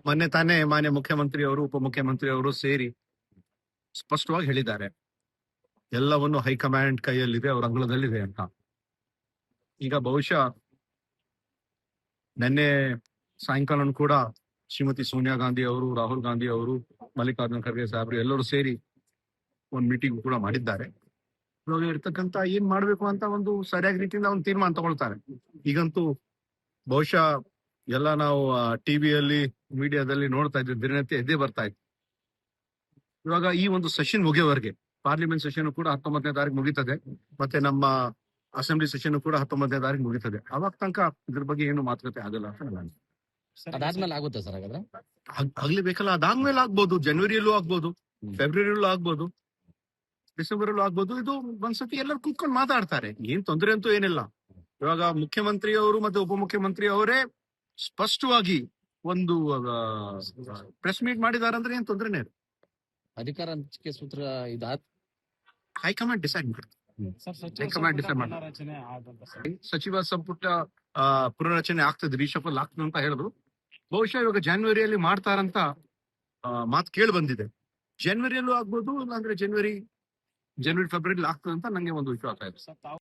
ಮೊನ್ನೆ ತಾನೇ ಮಾನ್ಯ ಮುಖ್ಯಮಂತ್ರಿ ಅವರು ಉಪಮುಖ್ಯಮಂತ್ರಿ ಅವರು ಸೇರಿ ಸ್ಪಷ್ಟವಾಗಿ ಹೇಳಿದ್ದಾರೆ, ಎಲ್ಲವನ್ನು ಹೈಕಮಾಂಡ್ ಕೈಯಲ್ಲಿದೆ, ಅವರ ಅಂಗಳದಲ್ಲಿದೆ ಅಂತ. ಈಗ ಬಹುಶಃ ನಿನ್ನೆ ಸಾಯಂಕಾಲ ಕೂಡ ಶ್ರೀಮತಿ ಸೋನಿಯಾ ಗಾಂಧಿ ಅವರು, ರಾಹುಲ್ ಗಾಂಧಿ ಅವರು, ಮಲ್ಲಿಕಾರ್ಜುನ ಖರ್ಗೆ ಸಾಹೇಬರು ಎಲ್ಲರೂ ಸೇರಿ ಒಂದು ಮೀಟಿಂಗ್ ಕೂಡ ಮಾಡಿದ್ದಾರೆ. ಇವಾಗ ಇರ್ತಕ್ಕಂತ ಏನ್ ಮಾಡ್ಬೇಕು ಅಂತ ಒಂದು ಸರಿಯಾದ ರೀತಿಯಿಂದ ಒಂದು ತೀರ್ಮಾನ ತಗೊಳ್ತಾರೆ. ಈಗಂತೂ ಬಹುಶಃ ಎಲ್ಲ ನಾವು ಟಿವಿಯಲ್ಲಿ ಮೀಡಿಯಾದಲ್ಲಿ ನೋಡ್ತಾ ಇದ್ವಿ, ದಿನನಿತ್ಯ ಎದ್ದೇ ಬರ್ತಾ ಇತ್ತು. ಇವಾಗ ಈ ಒಂದು ಸೆಷನ್ ಮುಗಿಯವರೆಗೆ, ಪಾರ್ಲಿಮೆಂಟ್ ಸೆಷನ್ ಕೂಡ 19ನೇ ತಾರೀಕು ಮುಗಿತದೆ, ಮತ್ತೆ ನಮ್ಮ ಅಸೆಂಬ್ಲಿ ಸೆಷನ್ ಕೂಡ 19ನೇ ತಾರೀಕು ಮುಗಿತದೆ. ಅವಾಗ ತನಕ ಇದ್ರ ಬಗ್ಗೆ ಏನು ಮಾತುಕತೆ ಆಗಲ್ಲ ಅಂತ ನಾನು. ಅದಾದ್ಮೇಲೆ ಆಗುತ್ತೆ ಸರ್ ಹಾಗಾದ್ರೆ? ಆಗ್ಲೇಬೇಕಲ್ಲ, ಅದಾದ್ಮೇಲೆ ಆಗ್ಬೋದು, ಜನವರಿಯಲ್ಲೂ ಆಗ್ಬೋದು, ಫೆಬ್ರವರಿಯಲ್ಲೂ ಆಗ್ಬೋದು, ಡಿಸೆಂಬರ್ ಅಲ್ಲೂ ಆಗ್ಬೋದು. ಇದು ಒಂದ್ಸತಿ ಎಲ್ಲರೂ ಕೂತ್ಕೊಂಡು ಮಾತಾಡ್ತಾರೆ, ಏನ್ ತೊಂದರೆ ಅಂತೂ ಏನಿಲ್ಲ. ಇವಾಗ ಮುಖ್ಯಮಂತ್ರಿ ಅವರು ಮತ್ತೆ ಉಪಮುಖ್ಯಮಂತ್ರಿ ಅವರೇ ಸ್ಪಷ್ಟವಾಗಿ ಒಂದು ಪ್ರೆಸ್ ಮೀಟ್ ಮಾಡಿದಾರೆ ಅಂದ್ರೆ ಏನ್ ತೊಂದರೆನೇ ಇಲ್ಲ. ಅಧಿಕಾರ ಹಂಚಿಕೆ ಸೂತ್ರ ಇದಾದ ಹೈಕಮಾಂಡ್ ಡಿಸೈಡ್ ಮಾಡ್ತಾರೆ. ಹೈಕಮಾಂಡ್ ಡಿಸೈಡ್ ಮಾಡ್ತಾರೆ. ಸಚಿವ ಸಂಪುಟ ಪುನರಚನೆ ಆಗ್ತದೆ, ರೀಶಫಲ್ ಆಗ್ತದೆ ಅಂತ ಹೇಳಿದ್ರು. ಬಹುಶಃ ಇವಾಗ ಜನವರಿಯಲ್ಲಿ ಮಾಡ್ತಾರಂತ ಮಾತು ಕೇಳಿ ಬಂದಿದೆ. ಜನವರಿಯಲ್ಲೂ ಆಗ್ಬೋದು, ಇಲ್ಲಾಂದ್ರೆ ಜನವರಿ ಫೆಬ್ರವರಿ ಆಗ್ತದೆ ಅಂತ ನಂಗೆ ಒಂದು ವಿಶ್ವಾಸ ಇದೆ.